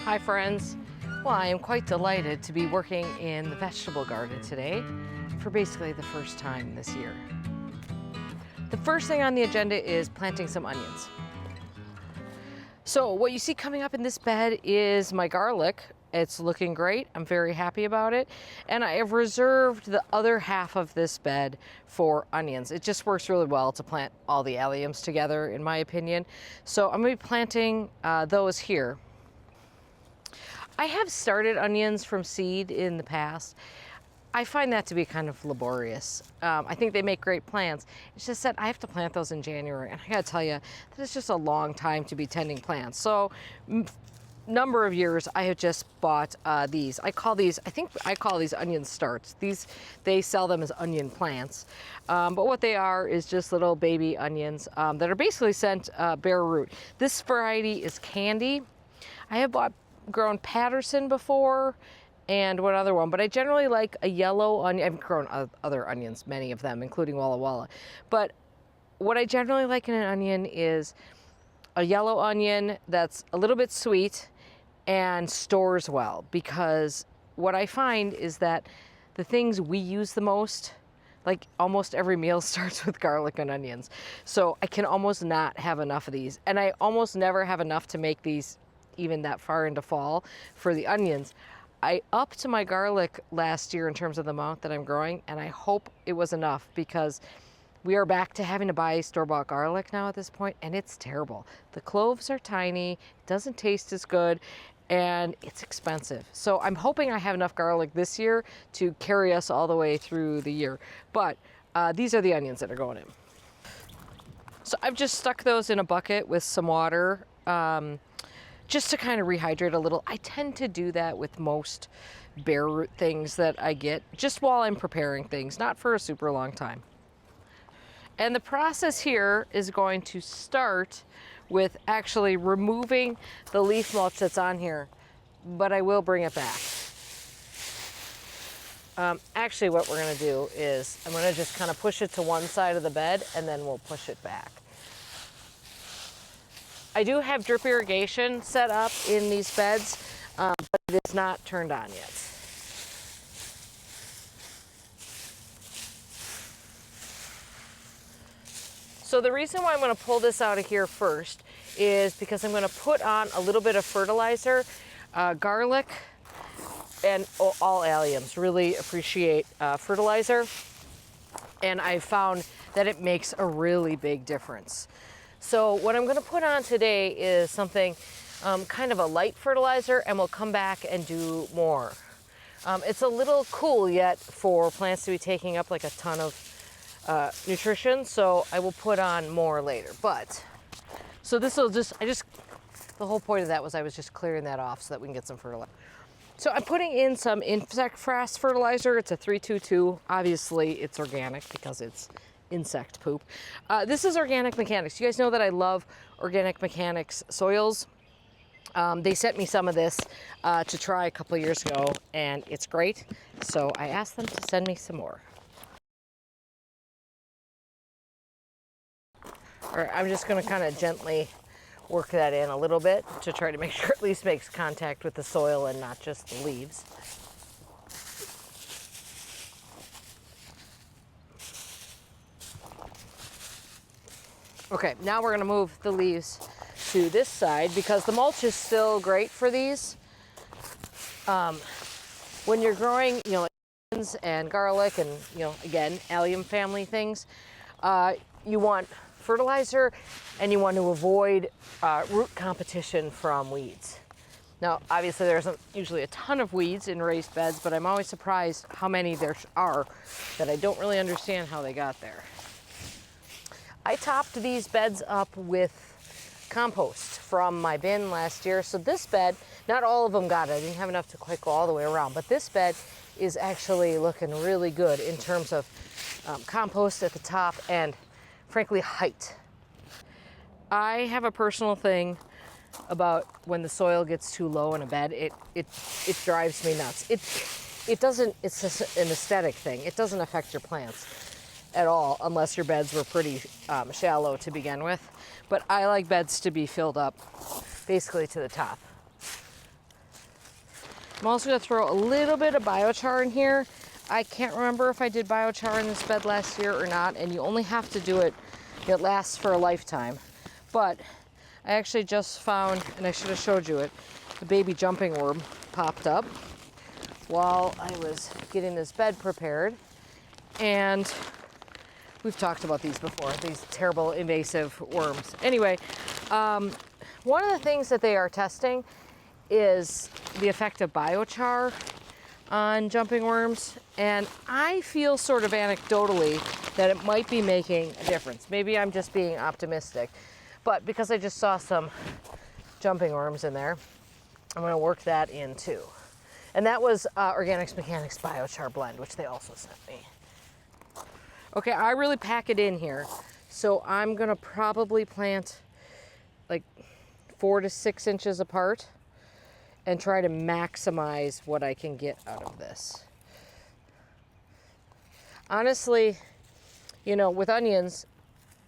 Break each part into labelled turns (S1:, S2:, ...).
S1: Hi friends. Well, I am quite delighted to be working in the vegetable garden today for basically the first time this year. The first thing on the agenda is planting some onions. So what you see coming up in this bed is my garlic. It's looking great. I'm very happy about it. And I have reserved the other half of this bed for onions. It just works really well to plant all the alliums together, in my opinion. So I'm going to be planting those here. I have started onions from seed in the past. I find that to be kind of laborious. I think they make great plants. It's just that I have to plant those in January, and I gotta tell you, that is just a long time to be tending plants. So, number of years, I have just bought these. I call these onion starts. They sell them as onion plants. But what they are is just little baby onions that are basically sent bare root. This variety is candy. I have grown Patterson before and one other one, but I generally like a yellow onion. I've grown other onions, many of them, including Walla Walla. But what I generally like in an onion is a yellow onion that's a little bit sweet and stores well, because what I find is that the things we use the most, like almost every meal starts with garlic and onions. So I can almost not have enough of these. And I almost never have enough to make these even that far into fall for the onions. I upped my garlic last year in terms of the amount that I'm growing, and I hope it was enough, because we are back to having to buy store-bought garlic now at this point, and it's terrible. The cloves are tiny, it doesn't taste as good, and it's expensive. So I'm hoping I have enough garlic this year to carry us all the way through the year. But these are the onions that are going in. So I've just stuck those in a bucket with some water, just to kind of rehydrate a little. I tend to do that with most bare root things that I get, just while I'm preparing things, not for a super long time. And the process here is going to start with actually removing the leaf mulch that's on here, but I will bring it back. Actually, what we're going to do is I'm going to just kind of push it to one side of the bed, and then we'll push it back. I do have drip irrigation set up in these beds, but it is not turned on yet. So the reason why I'm going to pull this out of here first is because I'm going to put on a little bit of fertilizer. Garlic and all alliums really appreciate fertilizer, and I found that it makes a really big difference. So what I'm going to put on today is something kind of a light fertilizer, and we'll come back and do more. It's a little cool yet for plants to be taking up like a ton of nutrition, so I will put on more later. But so this will the whole point of that was I was just clearing that off so that we can get some fertilizer. So I'm putting in some insect frass fertilizer. It's a 322. Obviously it's organic because it's insect poop. This is Organic Mechanics. You guys know that I love Organic Mechanics soils. They sent me some of this to try a couple of years ago, and it's great. So I asked them to send me some more. All right, I'm just going to kind of gently work that in a little bit to try to make sure it at least makes contact with the soil and not just the leaves. Okay, now we're going to move the leaves to this side because the mulch is still great for these. When you're growing, like onions and garlic and, again, allium family things, you want fertilizer and you want to avoid root competition from weeds. Now, obviously, there isn't usually a ton of weeds in raised beds, but I'm always surprised how many there are that I don't really understand how they got there. I topped these beds up with compost from my bin last year. So this bed, not all of them got it. I didn't have enough to quite go all the way around, but this bed is actually looking really good in terms of compost at the top and, frankly, height. I have a personal thing about when the soil gets too low in a bed. It drives me nuts. It doesn't, it's just an aesthetic thing. It doesn't affect your plants at all unless your beds were pretty shallow to begin with. But I like beds to be filled up basically to the top. I'm also gonna throw a little bit of biochar in here. I can't remember if I did biochar in this bed last year or not, and you only have to do it, it lasts for a lifetime. But I actually just found, and I should have showed you it, the baby jumping worm popped up while I was getting this bed prepared. And we've talked about these before, these terrible invasive worms. Anyway, one of the things that they are testing is the effect of biochar on jumping worms, and I feel sort of anecdotally that it might be making a difference. Maybe I'm just being optimistic, but because I just saw some jumping worms in there, I'm going to work that in too. And that was Organics Mechanics biochar blend, which they also sent me. Okay, I really pack it in here, so I'm going to probably plant like 4 to 6 inches apart and try to maximize what I can get out of this. Honestly, you know, with onions,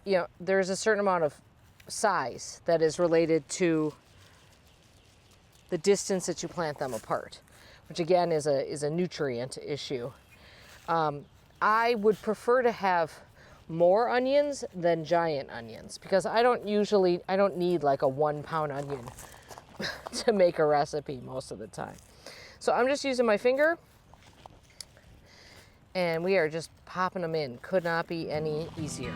S1: you know, there's a certain amount of size that is related to the distance that you plant them apart, which again is a nutrient issue. I would prefer to have more onions than giant onions because I don't need like a 1 pound onion to make a recipe most of the time. So I'm just using my finger and we are just popping them in. Could not be any easier.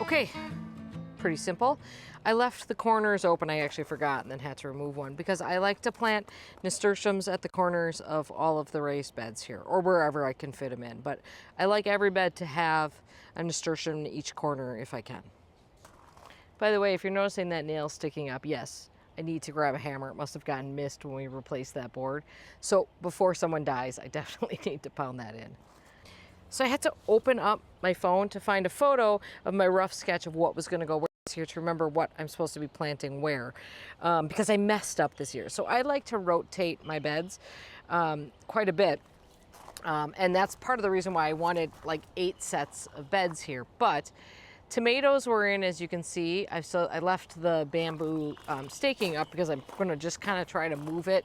S1: Okay, pretty simple. I left the corners open. I actually forgot and then had to remove one because I like to plant nasturtiums at the corners of all of the raised beds here, or wherever I can fit them in. But I like every bed to have a nasturtium in each corner if I can. By the way, if you're noticing that nail sticking up, yes, I need to grab a hammer. It must have gotten missed when we replaced that board. So before someone dies, I definitely need to pound that in. So I had to open up my phone to find a photo of my rough sketch of what was going to go where this year to remember what I'm supposed to be planting where, because I messed up this year. So I like to rotate my beds quite a bit, and that's part of the reason why I wanted like 8 sets of beds here. But tomatoes were in, as you can see. I left the bamboo staking up because I'm going to just kind of try to move it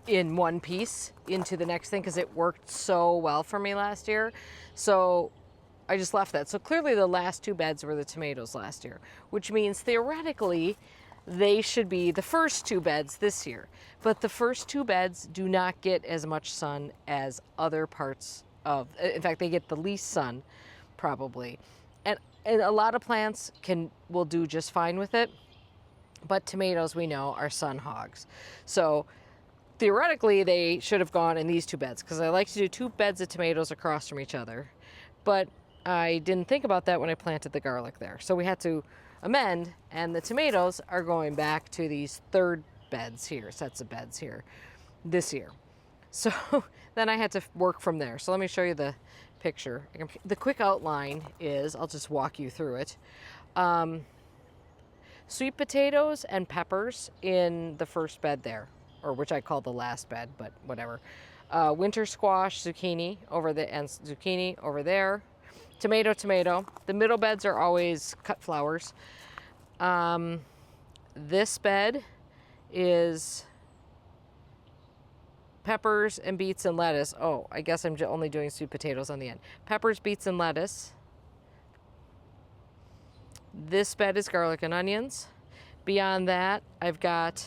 S1: in one piece into the next thing because it worked so well for me last year. So I just left that. So clearly the last 2 beds were the tomatoes last year, which means theoretically they should be the first 2 beds this year. But the first 2 beds do not get as much sun as other parts of, in fact, they get the least sun probably. And a lot of plants will do just fine with it, but tomatoes we know are sun hogs. So theoretically, they should have gone in these 2 beds because I like to do 2 beds of tomatoes across from each other. But I didn't think about that when I planted the garlic there. So we had to amend, and the tomatoes are going back to these 3rd beds here, sets of beds here this year. So then I had to work from there. So let me show you the picture. The quick outline is, I'll just walk you through it. Sweet potatoes and peppers in the first bed there, or which I call the last bed, but whatever. Winter squash, zucchini over there. Tomato. The middle beds are always cut flowers. This bed is peppers and beets and lettuce. Oh, I guess I'm only doing sweet potatoes on the end. Peppers, beets, and lettuce. This bed is garlic and onions. Beyond that, I've got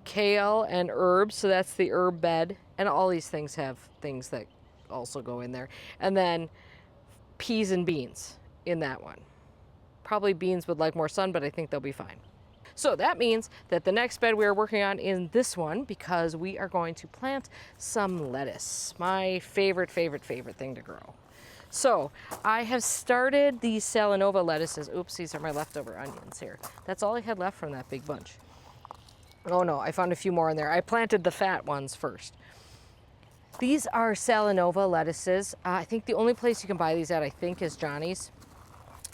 S1: kale and herbs, so that's the herb bed. And all these things have things that also go in there. And then peas and beans in that one. Probably beans would like more sun, but I think they'll be fine. So that means that the next bed we are working on in this one, because we are going to plant some lettuce. My favorite thing to grow. So I have started these Salanova lettuces. Oops, these are my leftover onions here. That's all I had left from that big bunch. Oh no, I found a few more in there. I planted the fat ones first. These are Salanova lettuces. I think the only place you can buy these at, I think, is Johnny's.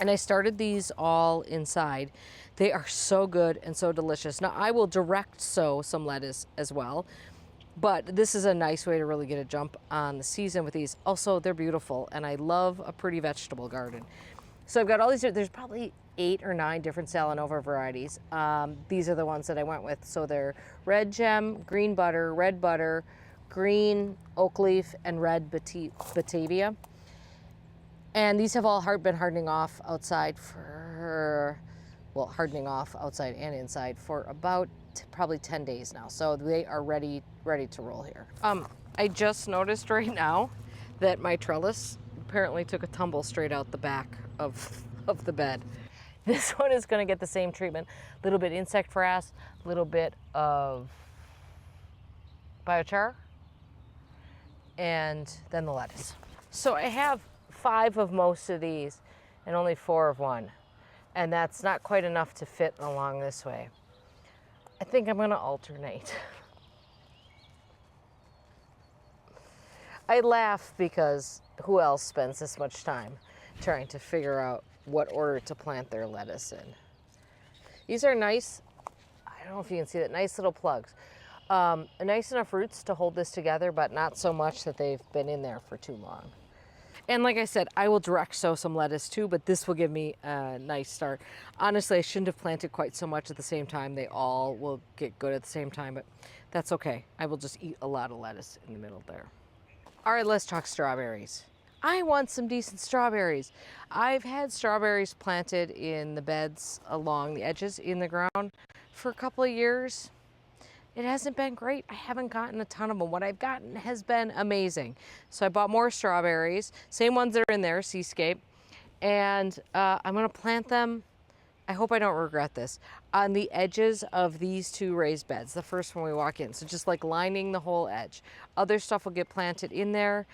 S1: And I started these all inside. They are so good and so delicious. Now I will direct sow some lettuce as well, but this is a nice way to really get a jump on the season with these. Also, they're beautiful, and I love a pretty vegetable garden. So I've got all these, there's probably 8 or 9 different Salanova varieties. These are the ones that I went with. So they're red gem, green butter, red butter, green oak leaf, and red Batavia. And these have all been hardening off outside for, well, hardening off outside and inside for about probably 10 days now. So they are ready to roll here. I just noticed right now that my trellis apparently took a tumble straight out the back of the bed. This one is gonna get the same treatment. A little bit insect frass, a little bit of biochar, and then the lettuce. So I have 5 of most of these and only 4 of one. And that's not quite enough to fit along this way. I think I'm gonna alternate. I laugh because who else spends this much time trying to figure out what order to plant their lettuce in? These are nice, I don't know if you can see that, nice little plugs. Nice enough roots to hold this together, but not so much that they've been in there for too long. And like I said, I will direct sow some lettuce too, but this will give me a nice start. Honestly, I shouldn't have planted quite so much at the same time. They all will get good at the same time, but that's okay. I will just eat a lot of lettuce in the middle there. All right, let's talk strawberries. I want some decent strawberries. I've had strawberries planted in the beds along the edges in the ground for a couple of years. It hasn't been great. I haven't gotten a ton of them. What I've gotten has been amazing. So I bought more strawberries, same ones that are in there, Seascape, and I'm gonna plant them, I hope I don't regret this, on the edges of these 2 raised beds, the first one we walk in. So just like lining the whole edge. Other stuff will get planted in there.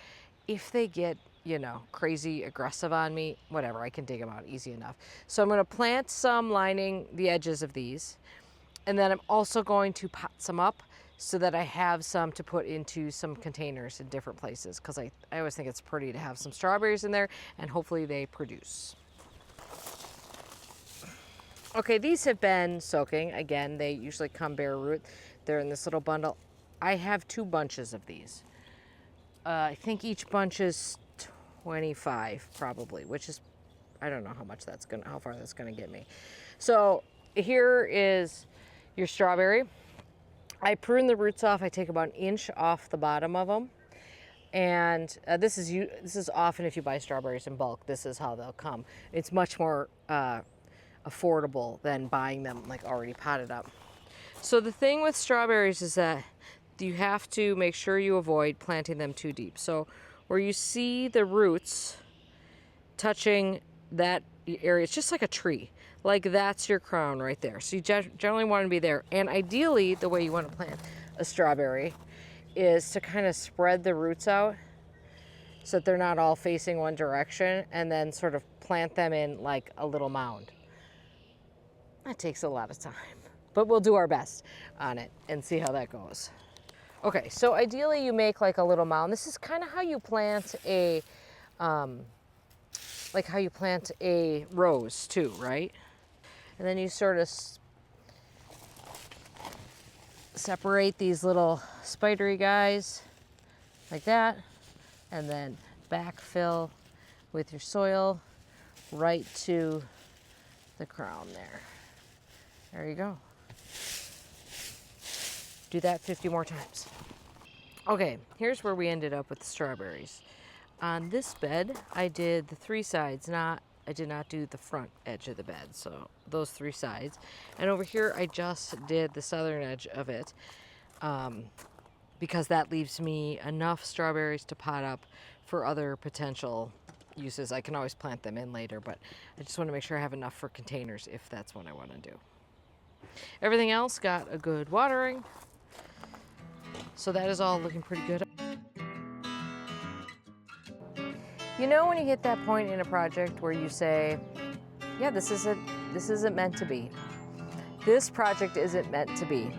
S1: If they get, you know, crazy aggressive on me, whatever, I can dig them out easy enough. So I'm gonna plant some lining the edges of these. And then I'm also going to pot some up so that I have some to put into some containers in different places, because I always think it's pretty to have some strawberries in there, and hopefully they produce. Okay, these have been soaking. Again, they usually come bare root. They're in this little bundle. I have 2 bunches of these. I think each bunch is 25 probably, which is, I don't know how far that's gonna get me. So here is your strawberry. I prune the roots off. I take about 1 inch off the bottom of them. And this is often if you buy strawberries in bulk, this is how they'll come. It's much more affordable than buying them like already potted up. So the thing with strawberries is that you have to make sure you avoid planting them too deep. So where you see the roots touching that area, it's just like a tree. Like that's your crown right there. So you generally want to be there. And ideally, the way you want to plant a strawberry is to kind of spread the roots out so that they're not all facing one direction, and then sort of plant them in like a little mound. That takes a lot of time, but we'll do our best on it and see how that goes. Okay, so ideally you make like a little mound. This is kind of how you plant a, rose too, right? And then you sort of separate these little spidery guys like that, and then backfill with your soil right to the crown there. There you go. Do that 50 more times. Okay, here's where we ended up with the strawberries. On this bed, I did the 3 sides, I did not do the front edge of the bed, so those 3 sides. And over here, I just did the southern edge of it because that leaves me enough strawberries to pot up for other potential uses. I can always plant them in later, but I just want to make sure I have enough for containers if that's what I want to do. Everything else got a good watering, so that is all looking pretty good. You know when you hit that point in a project where you say, yeah, this isn't meant to be. This project isn't meant to be.